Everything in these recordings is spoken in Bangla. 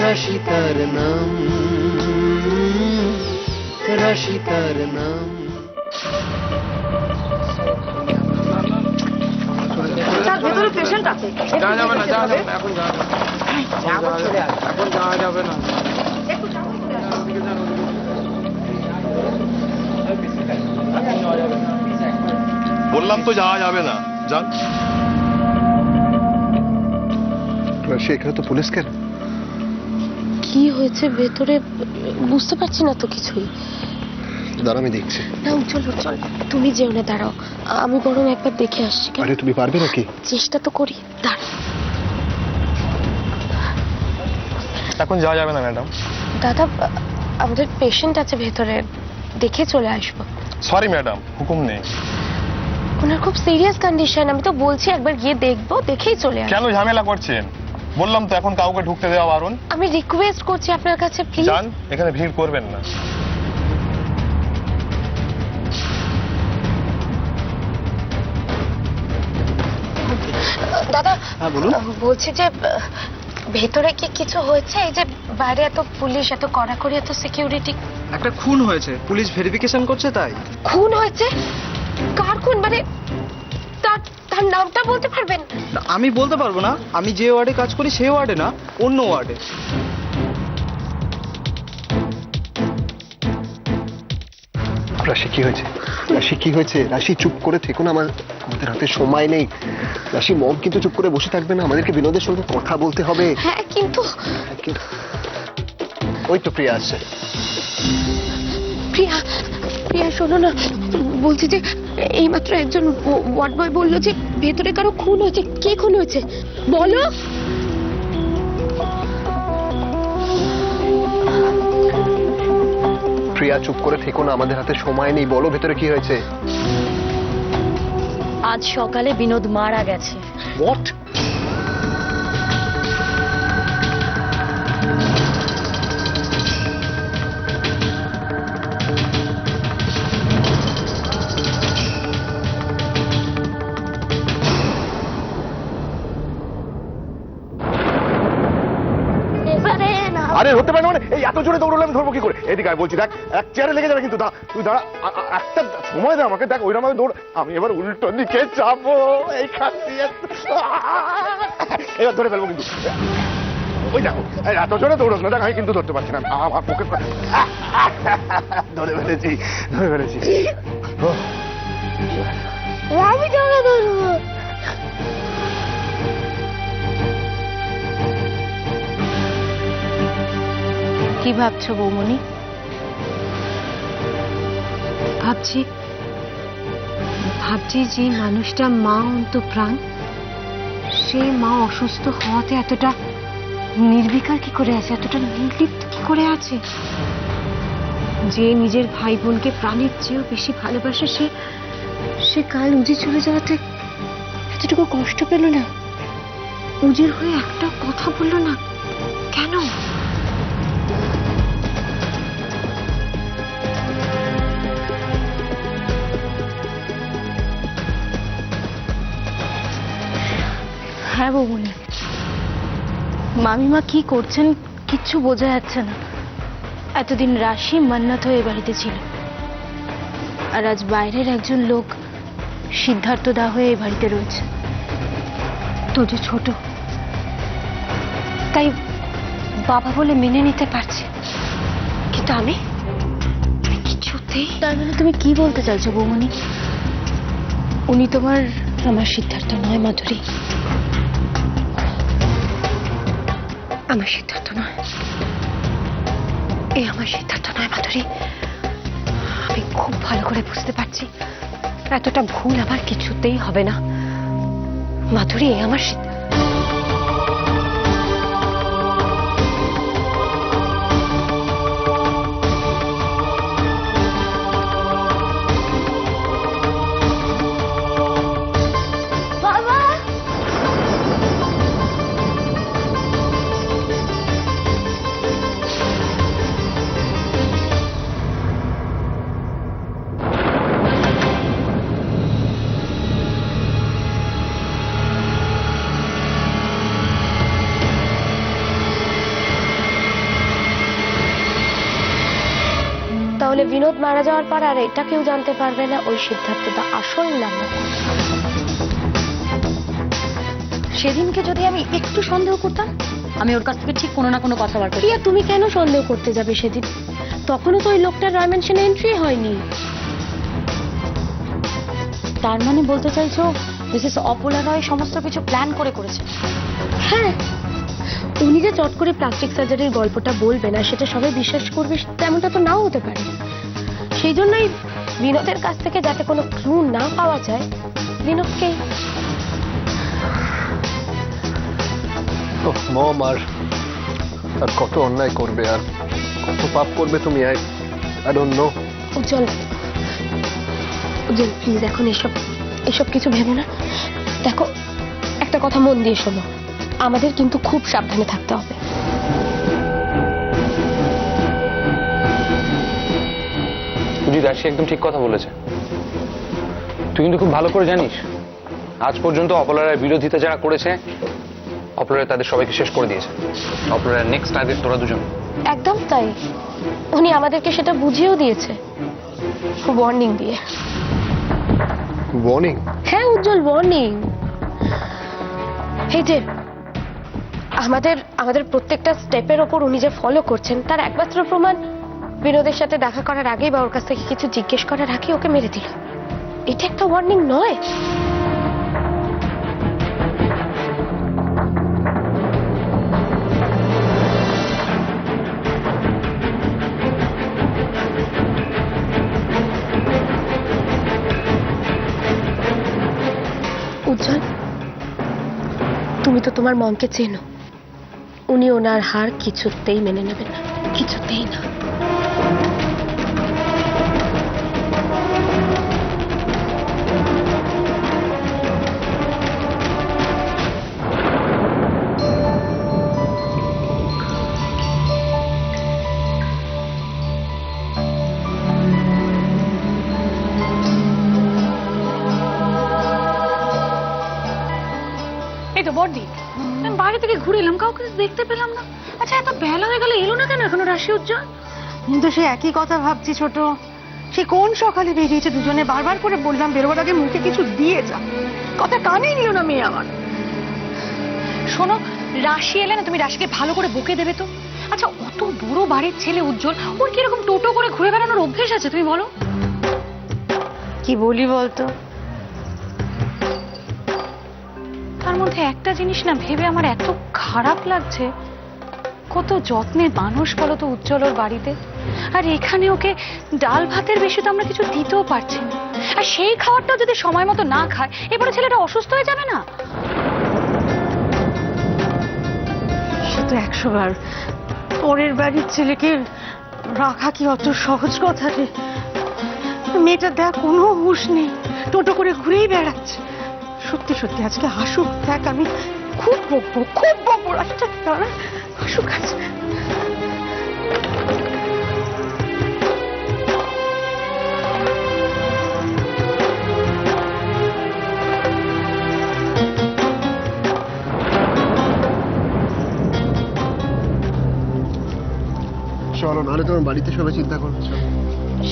রাশিতার নাম, রাশিতার নাম। ভেতরে পেশেন্ট আছে, যাওয়া যাবে না, যাওয়া যাবে না, এখন যাওয়া যাবে না, এখন যাওয়া যাবে না। বললাম তো যাওয়া যাবে না, যান। এখানে তো পুলিশ কেন? কি হয়েছে ভেতরে বুঝতে পারছি না তো কিছুই। দাঁড়া, আমি দেখছি। না চল চল, তুমি যেও না, দাঁড়াও, আমি বরং একবার দেখে আসছি। আরে তুমি পারবে নাকি? চেষ্টা তো করি, দাঁড়াও। এখন যাওয়া যাবে না ম্যাডাম। দাদা, আমাদের পেশেন্ট আছে ভেতরে, দেখে চলে আসবো। সরি ম্যাডাম, হুকুম নেই। ওনার খুব সিরিয়াস কন্ডিশন, আমি তো বলছি একবার গিয়ে দেখবো, দেখেই চলে আসবো। কেন ঝামেলা করছেন? বললাম তো এখন কাউকে ঢুকতে দেওয়া বারণ। আমি রিকোয়েস্ট করছি আপনার কাছে, প্লিজ। যান, এখানে ভিড় করবেন না। দাদা, হ্যাঁ বলুন। বলছি যে ভেতরে কি কিছু হয়েছে? এই যে বাইরে এত পুলিশ, এত কড়াকড়ি, এত সিকিউরিটি। একটা খুন হয়েছে, পুলিশ ভেরিফিকেশন করছে তাই। খুন হয়েছে? কার খুন? মানে তার তার নামটা বলতে পারবেন? না, আমি বলতে পারবো না, আমি যে ওয়ার্ডে কাজ করি সেই ওয়ার্ডে না, অন্য ওয়ার্ডে। রাশি কি হয়েছে? রাশি কি হয়েছে? রাশি চুপ করে থেকো না, আমাদের হাতে সময় নেই। রাশি, মম কিন্তু চুপ করে বসে থাকবে না, আমাদেরকে বিনোদের সঙ্গে কথা বলতে হবে। হ্যাঁ কিন্তু ওই তো প্রিয়া আসছে। প্রিয়া, প্রিয়া শোনো না, বলছি যে এইমাত্র একজন ওয়ার্ড বয় বললো যে ভেতরে কারো খুন হয়েছে। কে খুন হয়েছে বলো? প্রিয়া চুপ করে থেকো না, আমাদের হাতে সময় নেই, বলো ভেতরে কি হয়েছে। আজ সকালে বিনোদ মারা গেছে। হোয়াট? আরে হতে পারে না, মানে এই এত জোরে দৌড়লে আমি ধরবো কি করে? এদিকে আয় বলছি, দেখ এক চেয়ারে লেগে যাবে কিন্তু। তুই দাঁড়া, একটা সময় দে আমাকে, দেখ ওইরকম ভাবে দৌড়। আমি এবার উল্টো দিকে যাবো, এইখান দিয়ে এবার ধরে ফেলবো কিন্তু। ওই দেখো, এত জোরে দৌড়স না, দেখ আমি কিন্তু ধরতে পারছি না। আমার পক্ষে ধরে ফেলেছি, ধরে ফেলেছি। আমি তোকে ধরবো। কি ভাবছো বৌমনি? ভাবছি যে মানুষটা মা অন্তঃপ্রাণ, সেই মা অসুস্থ হওয়াতে এতটা নির্বিকার কি করে আছে, এতটা নির্লিপ্ত কি করে আছে। যে নিজের ভাই বোনকে প্রাণের চেয়েও বেশি ভালোবাসে, সে কাল উজি চলে যাওয়াতে এতটুকু কষ্ট পেল না, উজির হয়ে একটা কথা বললো না। কেন? হ্যাঁ বৌমনি, মামিমা কি করছেন কিচ্ছু বোঝা যাচ্ছে না। এতদিন রাশি মান্নাত হয়ে বাড়িতে ছিল, আর আজ বাইরের একজন লোক সিদ্ধার্থ দা হয়ে এই বাড়িতে রয়েছে। তো যে ছোট, তাই বাবা বলে মেনে নিতে পারছে, কিন্তু আমি কিছুতেই। তার মানে তুমি কি বলতে চাইছো বৌমনি? উনি তোমার? আমার সিদ্ধার্থ নয় মাধুরী, আমার সিদ্ধার্থ নয়, আমার সিদ্ধার্থ নয় মাধুরী। আমি খুব ভালো করে বুঝতে পারছি এতটা ভুল আমার কিছুতেই হবে না মাধুরী, আমার সিদ্ধার্থ। তাহলে বিনোদ মারা যাওয়ার পর আর এটা কেউ জানতে পারবে না ওই সিদ্ধার্থটা আসল নাম। সেদিনকে যদি আমি একটু সন্দেহ করতাম, আমি ওর কাছ থেকে ঠিক কোনো না কোনো কথা বার করি। প্রিয়া, তুমি কেন সন্দেহ করতে যাবে সেদিন? তখনও তো ওই লোকটার ডাইমেনশনে এন্ট্রি হয়নি। তার মানে বলতে চাইছো মিসেস অপলা রয় সমস্ত কিছু প্ল্যান করে করেছে? হ্যাঁ, উনি যে চট করে প্লাস্টিক সার্জারির গল্পটা বলবে না সেটা সবাই বিশ্বাস করবে তেমনটা তো নাও হতে পারে। সেই জন্যই বিনোদের কাছ থেকে যাতে কোনো ক্লু না পাওয়া যায়, বিনোদকে মম আর কত অন্যায় করবে আর কত পাপ করবে তুমি, I don't know. Ujjwal, Ujjwal please এখন এসব কিছু ভেবো না। দেখো, একটা কথা মন দিয়ে শোনো, আমাদের কিন্তু খুব সাবধানে থাকতে হবে। রাশি একদম ঠিক কথা বলেছে। তুই কিন্তু খুব ভালো করে জানিস আজ পর্যন্ত অপলার বিরোধিতা যারা করেছে, অপলার তাদের সবাইকে শেষ করে দিয়েছে। অপলার নেক্সট টার্গেট তোরা দুজন। একদম তাই, উনি আমাদেরকে সেটা বুঝিয়েও দিয়েছে ওয়ার্নিং দিয়ে। ওয়ার্নিং? হ্যাঁ উজ্জ্বল, ওয়ার্নিং। এই যে আমাদের প্রত্যেকটা স্টেপের ওপর উনি যে ফলো করছেন তার একমাত্র প্রমাণ বিনোদের সাথে দেখা করার আগেই বা ওর কাছ থেকে কিছু জিজ্ঞেস করার আগে ওকে মেরে দিল। এটা একটা ওয়ার্নিং নয়? উজ্জ্বল, তুমি তো তোমার মমকে চেনো, উনি ওনার হার কিছুতেই মেনে নেবেন না, কিছুতেই না। এই তো বড়দি, আমি বাইরে থেকে ঘুরে এলাম, কাউকে দেখতে পেলাম না। আচ্ছা এত বেলা হয়ে গেল, এলো না কেন এখনো রাশি উজ্জ্বল? কিন্তু সে একই কথা ভাবছি ছোট। সে কোন সকালে বেরিয়েছে, দুজনে বারবার করে বললাম বেরোবার আগে মুখে কিছু দিয়ে যা, কথা কানেই নিল না মেয়ে আমার। শোনো, রাশি এলে না তুমি রাশিকে ভালো করে বকে দেবে তো। আচ্ছা অত বড় বাড়ির ছেলে উজ্জ্বল, ওর কিরকম টোটো করে ঘুরে বেড়ানোর অভ্যেস আছে তুমি বলো? কি বলি বলতো? তার মধ্যে একটা জিনিস না ভেবে আমার এত খারাপ লাগছে, কত যত্নে মানুষ বলো তো উজ্জ্বল ওর বাড়িতে, আর এখানে ওকে ডাল ভাতের বেশি তো আমরা কিছু দিতেও পারছি না। আর সেই খাবারটাও যদি সময় মতো না খায়, এবারে ছেলেটা অসুস্থ হয়ে যাবে না? সে তো 100 বার। পরের বাড়ির ছেলেকে রাখা কি অত সহজ কথা রে? মেয়েটা দেখ কোনো হুঁশ নেই, টোটো করে ঘুরেই বেড়াচ্ছে। সত্যি সত্যি আজকে হাসুক, দেখ আমি খুব বকবো রাস্তা দাঁড়া, হাসুক আজ। চলো, নাহলে তোমার বাড়িতে সবাই চিন্তা করছে।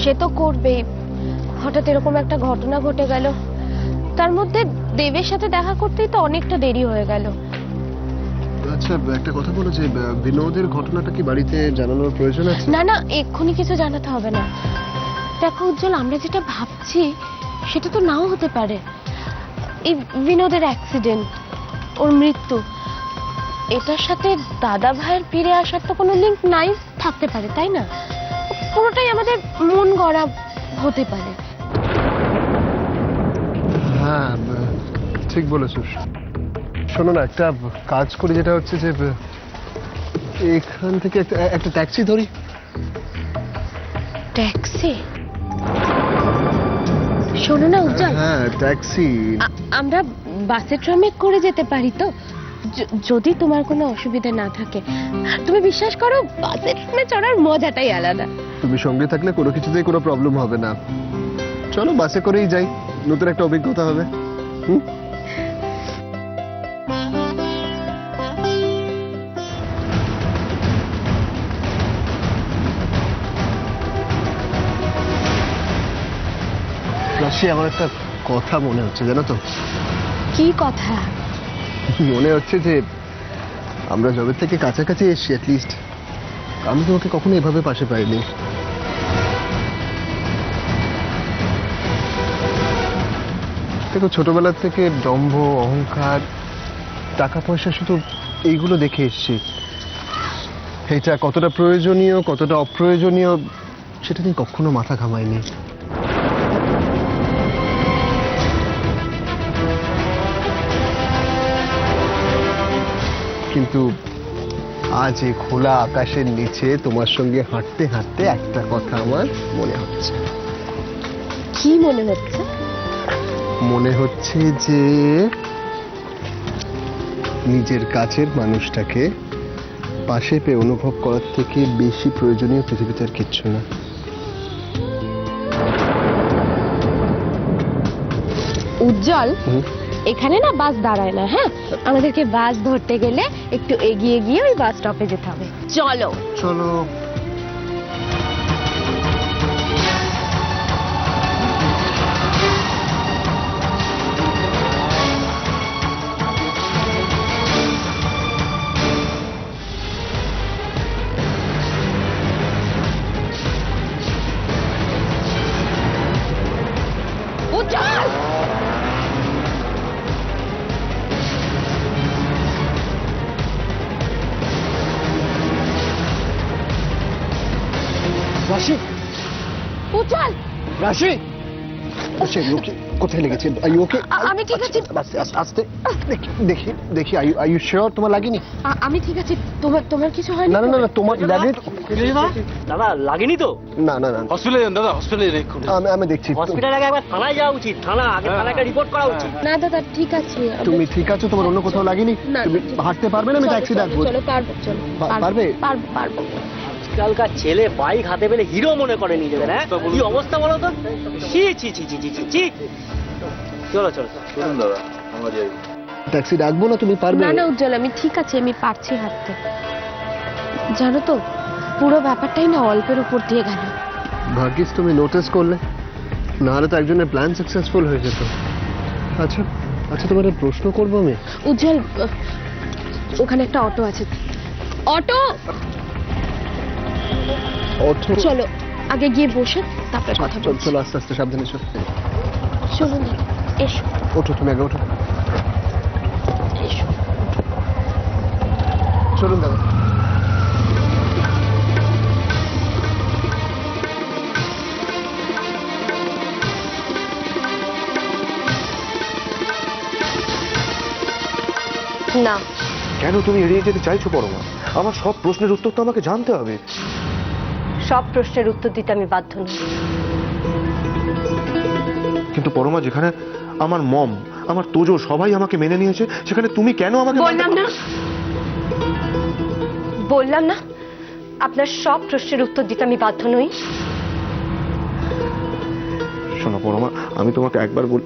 সে তো করবেই, হঠাৎ এরকম একটা ঘটনা ঘটে গেল, তার মধ্যে দেবের সাথে দেখা করতেই তো অনেকটা দেরি হয়ে গেল। আচ্ছা একটা কথা বলো, যে বিনোদের ঘটনাটা কি বাড়িতে জানানোর প্রয়োজন আছে? না না, এক্ষুনি কিছু জানাতে হবে না। দেখো উজ্জ্বল, আমরা যেটা ভাবছি সেটা তো নাও হতে পারে। এই বিনোদের অ্যাক্সিডেন্ট, ওর মৃত্যু, এটার সাথে দাদা ভাইয়ের ফিরে আসার তো কোনো লিঙ্ক নাই থাকতে পারে, তাই না? পুরোটাই আমাদের মন গড়া হতে পারে। হ্যাঁ ঠিক বলেছো। শোনো না, একটা কাজ করি, যেটা হচ্ছে যে এখান থেকে একটা ট্যাক্সি ধরি। ট্যাক্সি? শোনো না উজ্জ্বল, হ্যাঁ ট্যাক্সি। আমরা বাসে ট্রামে করে যেতে পারি তো, যদি তোমার কোনো অসুবিধা না থাকে। তুমি বিশ্বাস করো, বাসে ট্রামে চড়ার মজাটাই আলাদা। তুমি সঙ্গে থাকলে কোনো কিছুতেই কোনো প্রবলেম হবে না। চলো বাসে করেই যাই, নতুন একটা অভিজ্ঞতা হবে। হুম। আসছি, আমার একটা কথা মনে হচ্ছে, জানো তো? কি কথা? মনে হচ্ছে যে আমরা যবে থেকে কাছাকাছি এসছি, অ্যাটলিস্ট আমি তোমাকে কখনো এভাবে পাশে পাইনি। দেখো, ছোটবেলা থেকে দম্ভ, অহংকার, টাকা পয়সা, শুধু এইগুলো দেখে এসছি। এটা কতটা প্রয়োজনীয়, কতটা অপ্রয়োজনীয়, সেটা নিয়ে কখনো মাথা ঘামাইনি। কিন্তু আজ এই খোলা আকাশের নিচে তোমার সঙ্গে হাঁটতে হাঁটতে একটা কথা আমার মনে হচ্ছে। কি মনে হচ্ছে? মনে হচ্ছে যে নিজের কাছের মানুষটাকে পাশে পেয়ে অনুভব করার থেকে বেশি প্রয়োজনীয় পৃথিবীতে আর কিচ্ছু না। উজ্জ্বল, এখানে না বাস দাঁড়ায় না, হ্যাঁ? আমাদেরকে বাস ধরতে গেলে একটু এগিয়ে গিয়ে ওই বাস স্টপে যেতে হবে। চলো চলো। উজ্জ্বল, রাশি, উজ্জ্বল, রাশি, রাশি, ওকে? কোথায় লেগেছে? আই ওকে? আমি ঠিক আছি। আস্তে আস্তে আস্তে, দেখি দেখি দেখি, আই ইউ শিওর তোমার লাগেনি? আমি ঠিক আছি। তোমার কিছু হয়নি? না না না না, তোমার লাগেনি তো? দাদা লাগেনি তো? না না না, হসপিটালে যান দাদা, হসপিটালে আমি দেখছি। হসপিটাল আগে একবার থানায় যাওয়া উচিত, আগে থানাকে রিপোর্ট করা উচিত। না দাদা, ঠিক আছে। তুমি ঠিক আছো? তোমার অন্য কোথাও লাগেনি? না, তুমি হাঁটতে পারবে না? আমি ট্যাক্সি ডাকবো। চলো, পারবো, চলো। পারবে? পারবো। আজকালকার ছেলে বাইক হাতে পেলে হিরো মনে করে নিজেদের, হ্যাঁ? কি অবস্থা বলো তো? ছি ছি ছি ছি ছি ছি ছি। চলো চলো দাদা, আমরা যাই। ট্যাক্সি ডাকবো না? তুমি পারবে? না না উজ্জ্বল, আমি ঠিক আছে, আমি পারছি হাঁটতে। জানো তো, পুরো ব্যাপারটাই না অল্পের উপর দিয়ে গেল। ভাগ্যিস তুমি নোটিস করলে, নাহলে তো একজনের প্ল্যান সাকসেসফুল হয়ে যেত। আচ্ছা আচ্ছা, তোমার একটা প্রশ্ন করবো আমি। উজ্জ্বল, ওখানে একটা অটো আছে। Auto, auto? চলো আগে গিয়ে বসে তারপরে কথা চল বলছি। চলো, আস্তে আস্তে, সাবধানে চল। চলুন, এসো ওঠো, তুমি আগে ওঠো। এসো। চলুন দাদা। না, কেন তুমি এড়িয়ে যেতে চাইছো পরমা? আমার সব প্রশ্নের উত্তর তো আমাকে জানতে হবে। সব প্রশ্নের উত্তর দিতে আমি বাধ্য নই। কিন্তু পরমা, যেখানে আমার মম, আমার তোজো সবাই আমাকে মেনে নিয়েছে, সেখানে তুমি কেন আমাকে বললাম না আপনার সব প্রশ্নের উত্তর দিতে আমি বাধ্য নই। শোনো পরমা, আমি তোমাকে একবার বল,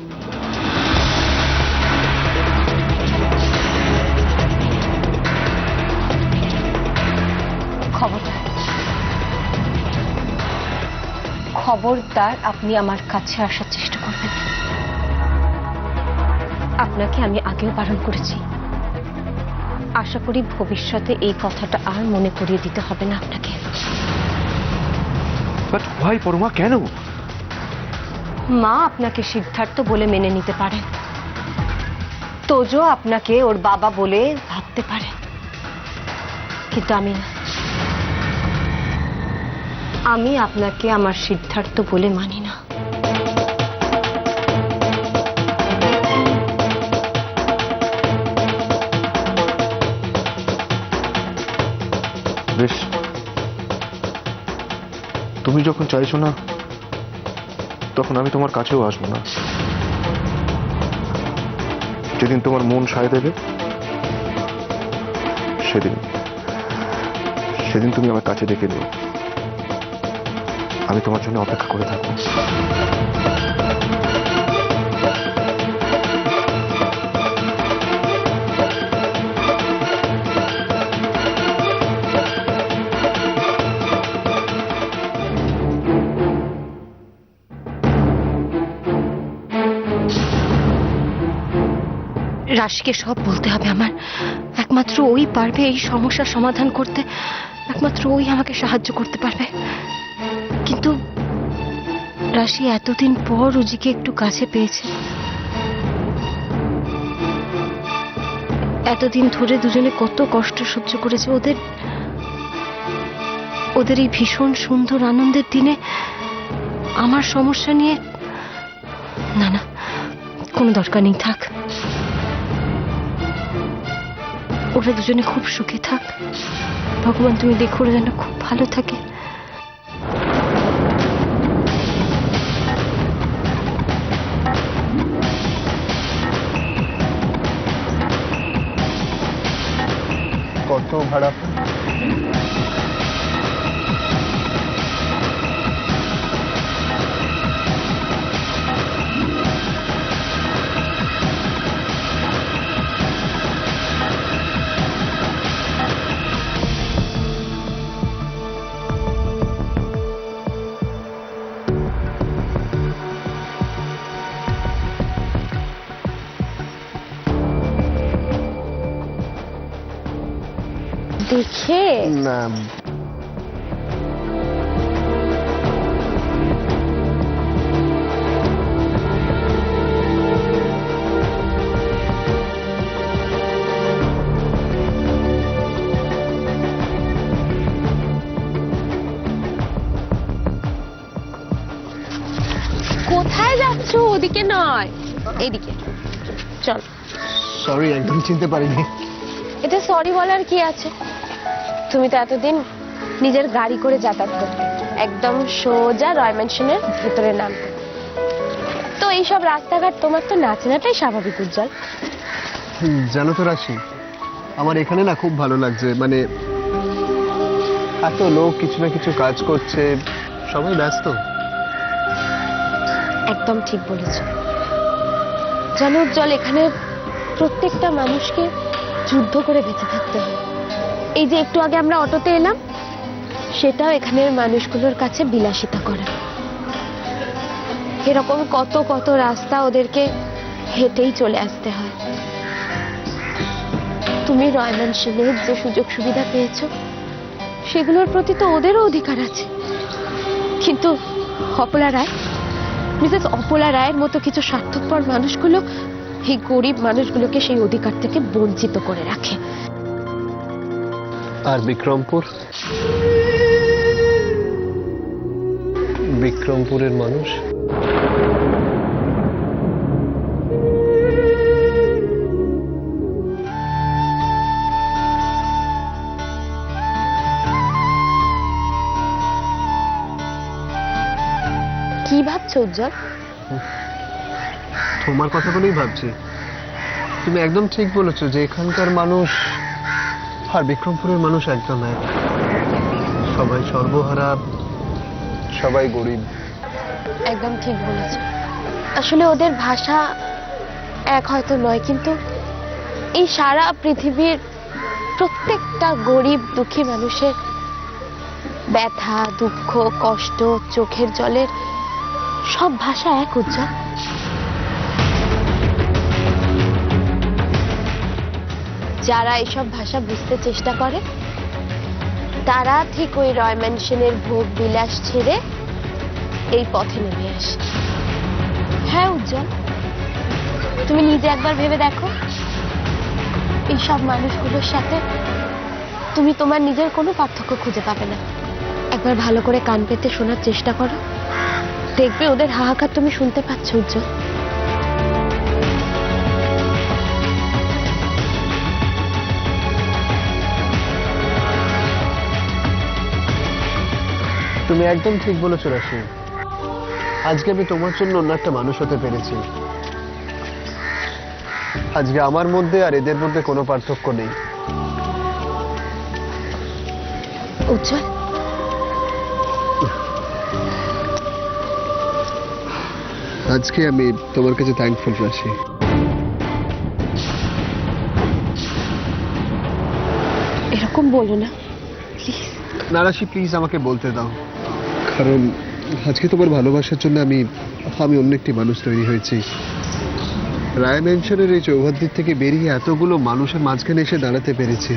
খবরদার আপনি আমার কাছে আসার চেষ্টা করবেন। আপনাকে আমি আগেও বারণ করেছি। আশা করি ভবিষ্যতে এই কথাটা আর মনে করিয়ে দিতে হবে না আপনাকে। বাট ভাই পরমা, কেন? মা আপনাকে সিদ্ধার্থ বলে মেনে নিতে পারে, তোজো আপনাকে ওর বাবা বলে ভাবতে পারে, কিন্তু আমি না। আমি আপনাকে আমার সিদ্ধার্থ বলে মানি না। বেশ, তুমি যখন চাইছো না, তখন আমি তোমার কাছেও আসবো না। যেদিন তোমার মন সায় দেবে, সেদিন তুমি আমার কাছে ডেকে নিও। আমি তোমার জন্য অপেক্ষা করে থাকবো। রাশিকে সব বলতে হবে আমার। একমাত্র ওই পারবে এই সমস্যার সমাধান করতে, একমাত্র ওই আমাকে সাহায্য করতে পারবে। কিন্তু রাশি এতদিন পর রুজিকে একটু কাছে পেয়েছে। এতদিন ধরে দুজনে কত কষ্ট সহ্য করেছে। ওদের এই ভীষণ সুন্দর আনন্দের দিনে আমার সমস্যা নিয়ে, না না, কোনো দরকার নেই, থাক। ওরা দুজনে খুব সুখে থাক। ভগবান তুমি দেখো ওরা যেন খুব ভালো থাকে। কত ভাড়া? দেখে না, কোথায় যাচ্ছ? ওদিকে নয়, এইদিকে চল। সরি, একদম চিনতে পারিনি। এটা সরি বলার কি আছে? তুমি তো এতদিন নিজের গাড়ি করে যাতায়াত করতে, একদম সোজা রয় ম্যানশনের ভিতরে নামতে। তো এইসব রাস্তাঘাট তোমার তো না চেনাটাই স্বাভাবিক উজ্জ্বল। জানো তো রাশি, আমার এখানে না খুব ভালো লাগছে। মানে এত লোক কিছু না কিছু কাজ করছে, সবাই ব্যস্ত। একদম ঠিক বলেছ। জানো উজ্জ্বল, এখানে প্রত্যেকটা মানুষকে যুদ্ধ করে বেঁচে থাকতে হয়। এই যে একটু আগে আমরা অটোতে এলাম, সেটাও এখানের মানুষগুলোর কাছে বিলাসিতা করে। এরকম কত কত রাস্তা ওদেরকে হেঁটেই চলে আসতে হয়। তুমি রয় ম্যানশনের যে সুযোগ সুবিধা পেয়েছো, সেগুলোর প্রতি তো ওদেরও অধিকার আছে। কিন্তু অপলা রায়, মিসেস অপলা রায়ের মতো কিছু স্বার্থপর মানুষগুলো এই গরিব মানুষগুলোকে সেই অধিকার থেকে বঞ্চিত করে রাখে। আর বিক্রমপুরের মানুষ কি ভাবছো উজ্জ্বল? তোমার কথাগুলোই ভাবছি। তুমি একদম ঠিক বলেছো যে এখানকার মানুষ আর বিক্রমপুরের মানুষ একদম এক। সবাই সর্বহারা, সবাই গরিব। একদম ঠিক বলেছো। আসলে ওদের ভাষা এক হয়তো নয়, কিন্তু এই সারা পৃথিবীর প্রত্যেকটা গরিব দুঃখী মানুষের ব্যথা, দুঃখ, কষ্ট, চোখের জলের সব ভাষা এক উজ্জ্বল। যারা এইসব ভাষা বুঝতে চেষ্টা করে, তারা ঠিক ওই রয় ম্যানশনের ভোগ বিলাস ছেড়ে এই পথে নেমে আসে। হ্যাঁ উজ্জ্বল, তুমি নিজে একবার ভেবে দেখো, এইসব মানুষগুলোর সাথে তুমি তোমার নিজের কোনো পার্থক্য খুঁজে পাবে না। একবার ভালো করে কান পেতে শোনার চেষ্টা করো, দেখবে ওদের হাহাকার তুমি শুনতে পাচ্ছ উজ্জ্বল। তুমি একদম ঠিক বলেছো রাশি। আজকে আমি তোমার জন্য অন্য একটা মানুষ হতে পেরেছি। আজকে আমার মধ্যে আর এদের মধ্যে কোনো পার্থক্য নেই। উজ্জ্বল, আজকে আমি তোমার কাছে থ্যাঙ্কফুল রাশি। এরকম বলো না প্লিজ। না রাশি, প্লিজ আমাকে বলতে দাও। কারণ আজকে তোমার ভালোবাসার জন্য আমি অন্য একটি মানুষ তৈরি হয়েছি। রায় ম্যানশনের এই চৌহদ্দির থেকে বেরিয়ে এতগুলো মানুষের মাঝখানে এসে দাঁড়াতে পেরেছি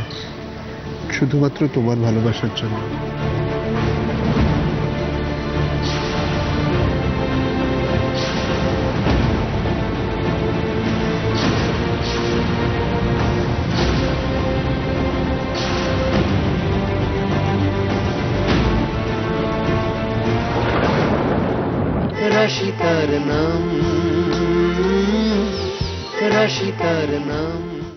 শুধুমাত্র তোমার ভালোবাসার জন্য। রাশি তার নাম, রাশি তার নাম।